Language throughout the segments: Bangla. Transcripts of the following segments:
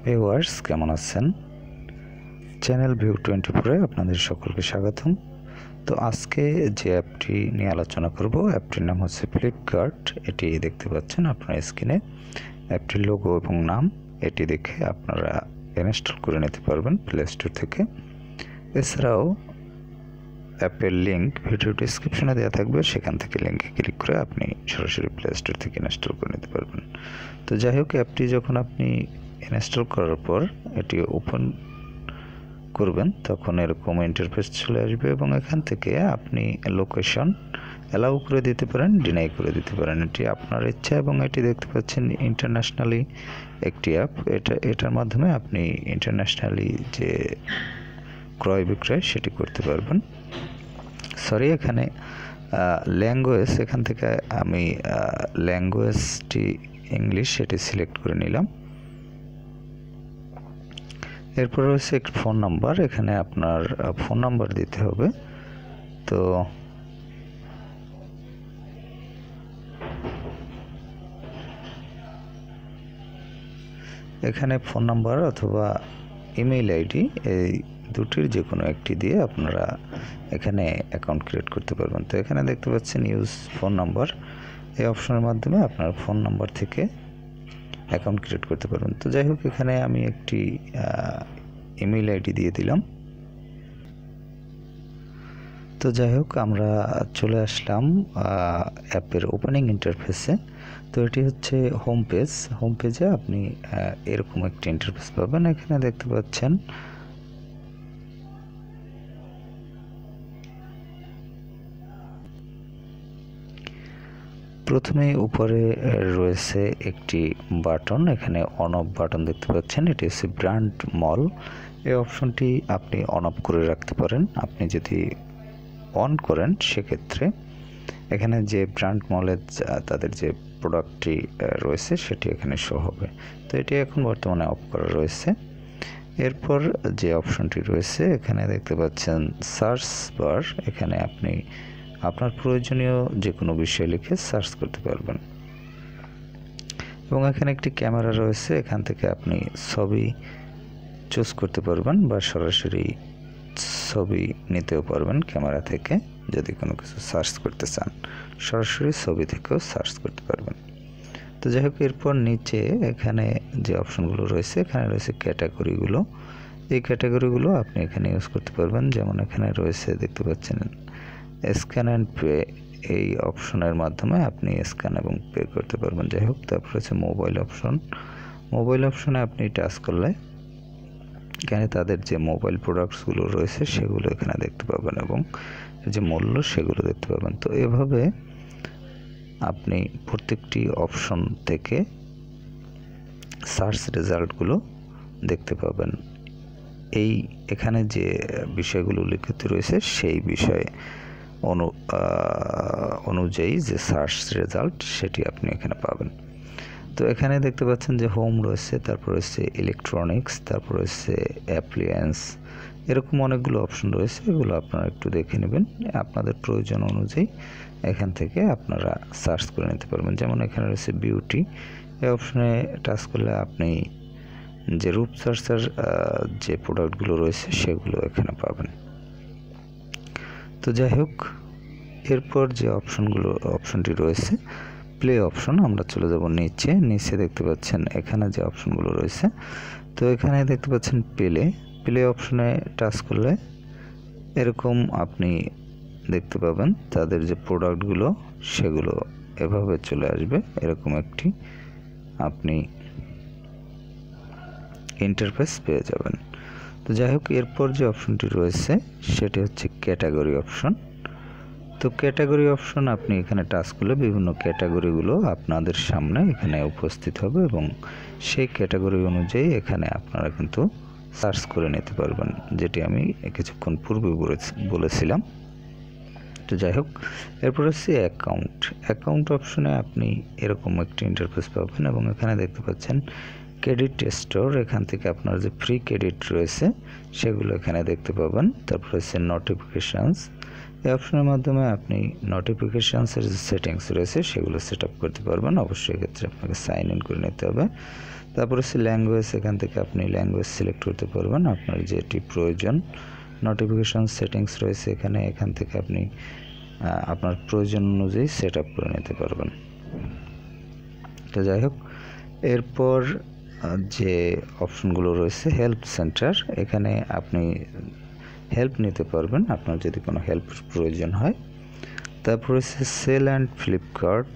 ভিউয়ার্স কেমন আছেন? চ্যানেল ভিউ 24 এ আপনাদের সকলকে স্বাগতম। তো আজকে যে অ্যাপটি নিয়ে আলোচনা করব, অ্যাপটির নাম হচ্ছে ফ্লিপকার্ট। এটি দেখতে পাচ্ছেন আপনার স্ক্রিনে। অ্যাপটির লোগো এবং নাম এটি দেখে আপনারা ইনস্টল করে নিতে পারবেন প্লে স্টোর থেকে। এছাড়াও অ্যাপের লিঙ্ক ভিডিও ডেসক্রিপশনে দেওয়া থাকবে, সেখান থেকে লিঙ্কে ক্লিক করে আপনি সরাসরি প্লে স্টোর থেকে ইনস্টল করে নিতে পারবেন। তো যাই হোক, অ্যাপটি যখন আপনি ইনস্টল করার পর এটি ওপেন করবেন তখন এরকম ইন্টারফেস চলে আসবে এবং এখান থেকে আপনি লোকেশন অ্যালাউ করে দিতে পারেন, ডিনাই করে দিতে পারেন, এটি আপনার ইচ্ছা। এবং এটি দেখতে পাচ্ছেন ইন্টারন্যাশনালি একটি অ্যাপ। এটার মাধ্যমে আপনি ইন্টারন্যাশনালি যে ক্রয় বিক্রয় সেটি করতে পারবেন। সরি, এখানে ল্যাঙ্গুয়েজ, এখান থেকে আমি ল্যাঙ্গুয়েজটি ইংলিশ সেটি সিলেক্ট করে নিলাম। এরপর রয়েছে একটি ফোন নাম্বার, এখানে আপনার ফোন নাম্বার দিতে হবে। তো এখানে ফোন নাম্বার অথবা ইমেইল আইডি, এই দুটির যে কোনো একটি দিয়ে আপনারা এখানে অ্যাকাউন্ট ক্রিয়েট করতে পারবেন। তো এখানে দেখতে পাচ্ছেন ইউজ ফোন নাম্বার, এই অপশনের মাধ্যমে আপনার ফোন নাম্বার থেকে অ্যাকাউন্ট ক্রিয়েট করতে পারবেন। তো যাই হোক, এখানে আমি একটি ইমেইল আইডি দিয়ে দিলাম। তো যাই হোক, আমরা চলে আসলাম অ্যাপের ওপেনিং ইন্টারফেসে। তো এটি হচ্ছে হোম পেজ। হোম পেজে আপনি এরকম একটি ইন্টারফেস পাবেন। এখানে দেখতে পাচ্ছেন প্রথমে উপরে রয়েছে একটি বাটন, এখানে অন অফ বাটন দেখতে পাচ্ছেন। এটি হচ্ছে ব্র্যান্ড মল। এই অপশনটি আপনি অন অফ করে রাখতে পারেন। আপনি যদি অন করেন সেক্ষেত্রে এখানে যে ব্র্যান্ড মলের তাদের যে প্রোডাক্টটি রয়েছে সেটি এখানে শো হবে। তো এটি এখন বর্তমানে অফ করা রয়েছে। এরপর যে অপশনটি রয়েছে এখানে দেখতে পাচ্ছেন সার্চ বার, এখানে আপনি আপনার প্রয়োজনীয় যে কোনো বিষয় লিখে সার্চ করতে পারবেন। এবং এখানে একটি ক্যামেরা রয়েছে, এখান থেকে আপনি ছবি চুজ করতে পারবেন বা সরাসরি ছবি নিতেও পারবেন ক্যামেরা থেকে। যদি কোনো কিছু সার্চ করতে চান সরাসরি ছবি থেকেও সার্চ করতে পারবেন। তো যাই হোক, এরপর নিচে এখানে যে অপশনগুলো রয়েছে, এখানে রয়েছে ক্যাটাগরিগুলো। এই ক্যাটাগরিগুলো আপনি এখানে ইউজ করতে পারবেন। যেমন এখানে রয়েছে দেখতে পাচ্ছেন স্ক্যান অ্যান্ড পে, এই অপশনের মাধ্যমে আপনি স্ক্যান এবং পে করতে পারবেন। যাই হোক, তারপর হচ্ছে মোবাইল অপশন। মোবাইল অপশনে আপনি টাচ করলে এখানে তাদের যে মোবাইল প্রোডাক্টসগুলো রয়েছে সেগুলো এখানে দেখতে পাবেন এবং যে মূল্য সেগুলো দেখতে পাবেন। তো এভাবে আপনি প্রত্যেকটি অপশন থেকে সার্চ রেজাল্টগুলো দেখতে পাবেন। এখানে যে বিষয়গুলো লিখিত রয়েছে সেই বিষয়ে অনুযায়ী যে সার্চ রেজাল্ট সেটি আপনি এখানে পাবেন। তো এখানে দেখতে পাচ্ছেন যে হোম রয়েছে, তারপর রয়েছে ইলেকট্রনিক্স, তারপর রয়েছে অ্যাপ্লিয়েন্স, এরকম অনেকগুলো অপশন রয়েছে। এগুলো আপনারা একটু দেখে নেবেন, আপনাদের প্রয়োজন অনুযায়ী এখান থেকে আপনারা সার্চ করে নিতে পারবেন। যেমন এখানে রয়েছে বিউটি, এই অপশনে টাচ করলে আপনি যে রূপচর্চার যে প্রোডাক্টগুলো রয়েছে সেগুলো এখানে পাবেন। তো যাই হোক, এরপর যে অপশনটি রয়েছে প্লে অপশন, আমরা চলে যাব নিচে দেখতে পাচ্ছেন এখানে যে অপশনগুলো রয়েছে। তো এখানে দেখতে পাচ্ছেন প্লে অপশনে টাচ করলে এরকম আপনি দেখতে পাবেন তাদের যে প্রোডাক্টগুলো সেগুলো এভাবে চলে আসবে, এরকম একটি আপনি ইন্টারফেস পেয়ে যাবেন। তো যাই হোক, এরপর যে অপশনটি রয়েছে সেটি হচ্ছে ক্যাটাগরি অপশন। তো ক্যাটাগরি অপশন আপনি এখানে টাচ করলে বিভিন্ন ক্যাটাগরিগুলো আপনাদের সামনে এখানে উপস্থিত হবে এবং সেই ক্যাটাগরি অনুযায়ী এখানে আপনারা কিন্তু সার্চ করে নিতে পারবেন, যেটি আমি কিছুক্ষণ পূর্বে বলেছিলাম। তো যাই হোক, এরপর হচ্ছে অ্যাকাউন্ট অপশনে আপনি এরকম একটি ইন্টারফেস পাবেন এবং এখানে দেখতে পাচ্ছেন ক্রেডিট স্টোর, এখান থেকে আপনার যে ফ্রি ক্রেডিট রয়েছে সেগুলো এখানে দেখতে পাবেন। তারপর হচ্ছে নোটিফিকেশানস, এই অপশনের মাধ্যমে আপনি নোটিফিকেশানসের যে সেটিংস রয়েছে সেগুলো সেট আপ করতে পারবেন। অবশ্যই এক্ষেত্রে আপনাকে সাইন ইন করে নিতে হবে। তারপরে হচ্ছে ল্যাঙ্গুয়েজ, এখান থেকে আপনি ল্যাঙ্গুয়েজ সিলেক্ট করতে পারবেন আপনার যেটি প্রয়োজন। নোটিফিকেশান সেটিংস রয়েছে এখান থেকে আপনি আপনার প্রয়োজন অনুযায়ী সেট আপ করে নিতে পারবেন। তো যাই হোক, এরপর যে অপশনগুলো রয়েছে হেল্প সেন্টার, এখানে আপনি হেল্প নিতে পারবেন আপনার যদি কোনো হেল্প প্রয়োজন হয়। তারপর হচ্ছে সেল অ্যান্ড ফ্লিপকার্ট,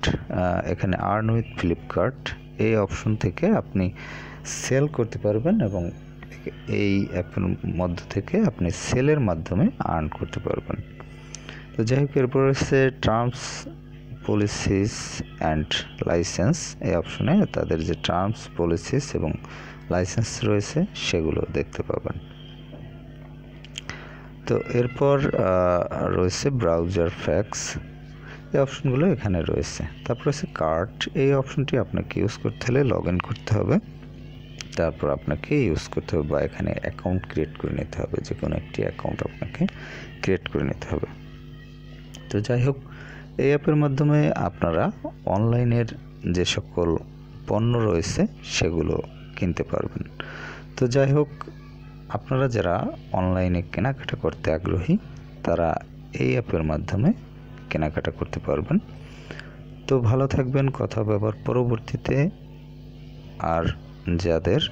এখানে আর্ন উইথ ফ্লিপকার্ট এই অপশন থেকে আপনি সেল করতে পারবেন এবং এই অ্যাপের মধ্য থেকে আপনি সেলের মাধ্যমে আর্ন করতে পারবেন। তো যাই হোক, এরপর হচ্ছে টার্মস পলিসিস অ্যান্ড লাইসেন্স, এই অপশনে তাদের যে টার্মস পলিসিস এবং লাইসেন্স রয়েছে সেগুলো দেখতে পাবেন। তো এরপর রয়েছে ব্রাউজার ফ্যাক্স, এই অপশনগুলো এখানে রয়েছে। তারপর হচ্ছে কার্ট, এই অপশনটি আপনাকে ইউজ করতে হলে লগ ইন করতে হবে, তারপর আপনাকে ইউজ করতে হবে বা এখানে অ্যাকাউন্ট ক্রিয়েট করে নিতে হবে, যে কোনো একটি অ্যাকাউন্ট আপনাকে ক্রিয়েট করে নিতে হবে। তো যাই হোক, এই অ্যাপের মাধ্যমে আপনারা অনলাইনের যে সকল পণ্য রয়েছে সেগুলো কিনতে পারবেন। তো যাই হোক, আপনারা যারা অনলাইনে কেনাকাটা করতে আগ্রহী তারা এই অ্যাপের মাধ্যমে কেনাকাটা করতে পারবেন। তো ভালো থাকবেন, কথা হবে আবার পরবর্তীতে। আর যাদের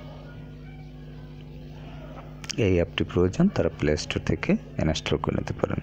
এই অ্যাপটি প্রয়োজন তারা প্লে স্টোর থেকে ইনস্টল করে নিতে পারেন।